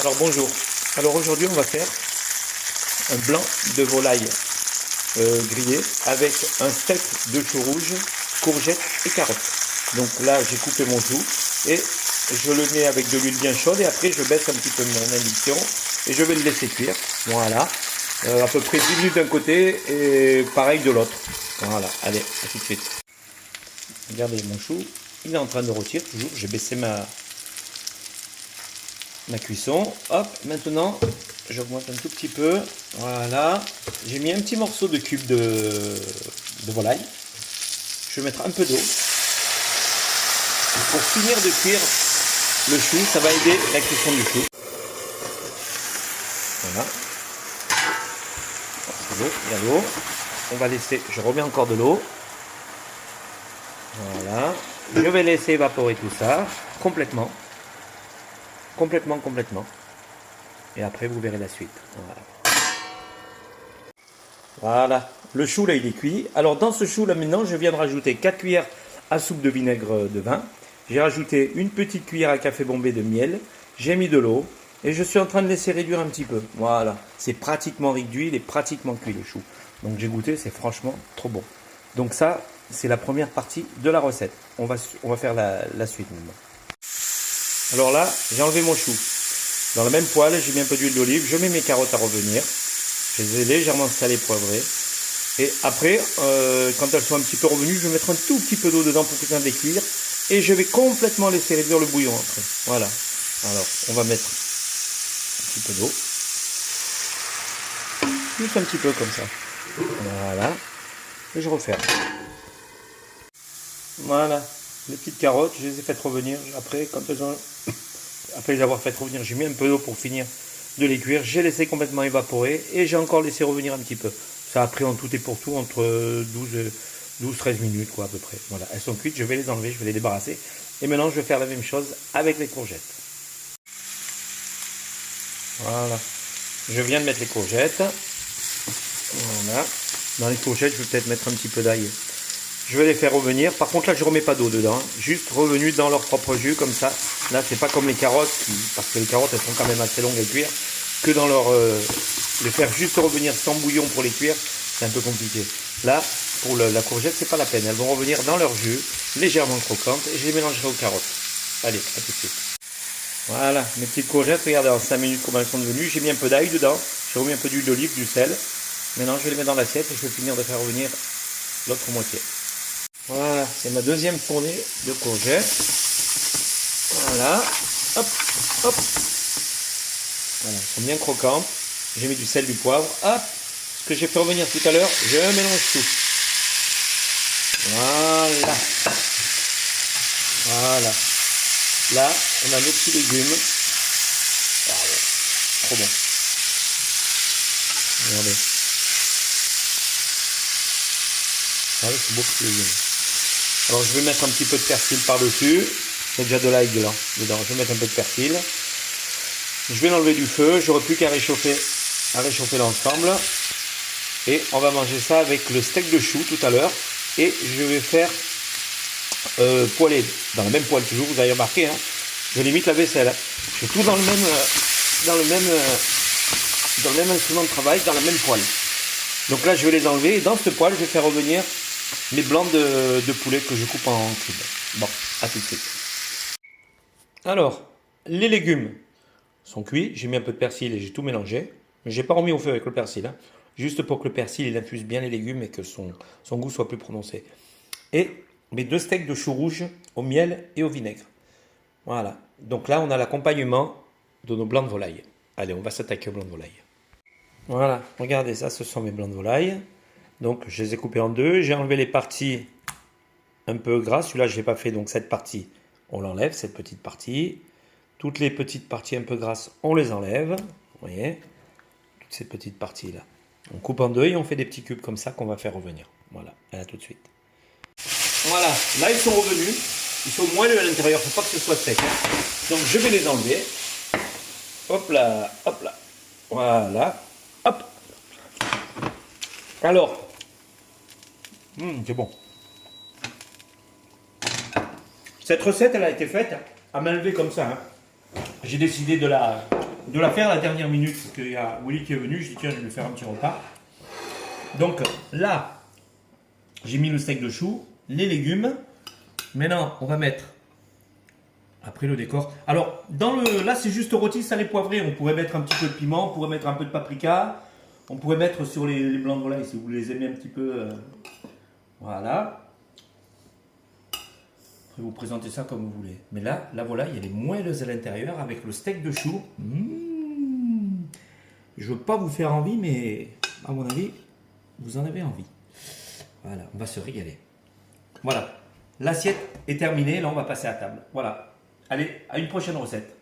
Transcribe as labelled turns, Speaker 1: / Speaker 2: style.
Speaker 1: Alors bonjour, alors aujourd'hui on va faire un blanc de volaille grillé avec un steak de chou rouge, courgettes et carottes. Donc là j'ai coupé mon chou et je le mets avec de l'huile bien chaude et après je baisse un petit peu mon induction et je vais le laisser cuire. Voilà, à peu près 10 minutes d'un côté et pareil de l'autre. Voilà, allez, à tout de suite. Regardez mon chou, il est en train de rôtir toujours, j'ai baissé ma cuisson. Hop, maintenant j'augmente un tout petit peu. Voilà, j'ai mis un petit morceau de cube de volaille. Je vais mettre un peu d'eau pour finir de cuire le chou. Ça va aider la cuisson du chou. Voilà, c'est l'eau, il y a l'eau. On va laisser, je remets encore de l'eau. Voilà, je vais laisser évaporer tout ça complètement. Complètement. Et après, vous verrez la suite. Voilà. Le chou, là, il est cuit. Alors, dans ce chou, là, maintenant, je viens de rajouter 4 cuillères à soupe de vinaigre de vin. J'ai rajouté une petite cuillère à café bombé de miel. J'ai mis de l'eau. Et je suis en train de laisser réduire un petit peu. Voilà. C'est pratiquement réduit. Il est pratiquement cuit, le chou. Donc, j'ai goûté. C'est franchement trop bon. Donc, ça, c'est la première partie de la recette. On va faire la suite maintenant. Alors là, j'ai enlevé mon chou. Dans la même poêle, j'ai mis un peu d'huile d'olive. Je mets mes carottes à revenir. Je les ai légèrement salées, poivrées. Et après, quand elles sont un petit peu revenues, je vais mettre un tout petit peu d'eau dedans pour que ça les cuire. Et je vais complètement laisser réduire le bouillon après. Voilà. Alors, on va mettre un petit peu d'eau. Juste un petit peu comme ça. Voilà. Et je referme. Voilà. Les petites carottes, je les ai faites revenir. Après, après les avoir faites revenir, j'ai mis un peu d'eau pour finir de les cuire. J'ai laissé complètement évaporer et j'ai encore laissé revenir un petit peu. Ça a pris en tout et pour tout entre 12-13 minutes, quoi, à peu près. Voilà, elles sont cuites, je vais les enlever, je vais les débarrasser. Et maintenant, je vais faire la même chose avec les courgettes. Voilà. Je viens de mettre les courgettes. Voilà. Dans les courgettes, je vais peut-être mettre un petit peu d'ail. Je vais les faire revenir. Par contre, là, je ne remets pas d'eau dedans. Juste revenus dans leur propre jus, comme ça. Là, c'est pas comme les carottes, parce que les carottes, elles sont quand même assez longues à cuire. Que dans leur... les faire juste revenir sans bouillon pour les cuire, c'est un peu compliqué. Là, pour la courgette, c'est pas la peine. Elles vont revenir dans leur jus, légèrement croquantes, et je les mélangerai aux carottes. Allez, à tout de suite. Voilà, mes petites courgettes, regardez, en 5 minutes comment elles sont devenues. J'ai mis un peu d'ail dedans. J'ai remis un peu d'huile d'olive, du sel. Maintenant, je vais les mettre dans l'assiette et je vais finir de faire revenir l'autre moitié. Voilà, c'est ma deuxième fournée de courgettes. Voilà, hop. Voilà, elles sont bien croquantes. J'ai mis du sel, du poivre. Hop, ce que j'ai fait revenir tout à l'heure, je mélange tout. Voilà. Là, on a nos petits légumes. Wow, trop bon. Regardez. Voilà, c'est beau petits légumes. Alors je vais mettre un petit peu de persil par-dessus. Il y a déjà de l'ail dedans. Je vais mettre un peu de persil. Je vais l'enlever du feu. J'aurai plus qu'à réchauffer l'ensemble. Et on va manger ça avec le steak de chou tout à l'heure. Et je vais faire poêler dans la même poêle toujours. Vous avez remarqué, hein, je limite la vaisselle. Je fais tout dans le même instrument de travail, dans la même poêle. Donc là je vais les enlever. Et dans cette poêle, je vais faire revenir mes blancs de poulet que je coupe en cubes. Bon, à tout de suite. Alors, les légumes sont cuits. J'ai mis un peu de persil et j'ai tout mélangé. Mais je n'ai pas remis au feu avec le persil. Hein, juste pour que le persil il infuse bien les légumes et que son goût soit plus prononcé. Et mes 2 steaks de chou rouge au miel et au vinaigre. Voilà. Donc là, on a l'accompagnement de nos blancs de volaille. Allez, on va s'attaquer aux blancs de volaille. Voilà, regardez ça, ce sont mes blancs de volaille. Donc, je les ai coupés en deux. J'ai enlevé les parties un peu grasses. Celui-là, je n'ai pas fait. Donc, cette partie, on l'enlève, cette petite partie. Toutes les petites parties un peu grasses, on les enlève. Vous voyez, toutes ces petites parties-là. On coupe en deux et on fait des petits cubes comme ça qu'on va faire revenir. Voilà, à tout de suite. Voilà, là, ils sont revenus. Ils sont moelleux à l'intérieur. Il ne faut pas que ce soit sec. Hein. Donc, je vais les enlever. Hop là, hop là. Voilà, hop. Alors, c'est bon. Cette recette, elle a été faite à main levée comme ça. Hein. J'ai décidé de la de la faire à la dernière minute, parce qu'il y a Willy qui est venu, je dis tiens, je vais lui faire un petit repas. Donc là, j'ai mis le steak de chou, les légumes. Maintenant, on va mettre, après le décor. Alors, là, c'est juste rôti, salé, poivré. On pourrait mettre un petit peu de piment, on pourrait mettre un peu de paprika. On pourrait mettre sur les blancs de volaille, si vous les aimez un petit peu. Voilà. Après, vous présentez ça comme vous voulez. Mais là, la volaille, elle est moelleuse à l'intérieur avec le steak de chou. Je ne veux pas vous faire envie, mais à mon avis, vous en avez envie. Voilà, on va se régaler. Voilà, l'assiette est terminée. Là, on va passer à table. Voilà. Allez, à une prochaine recette.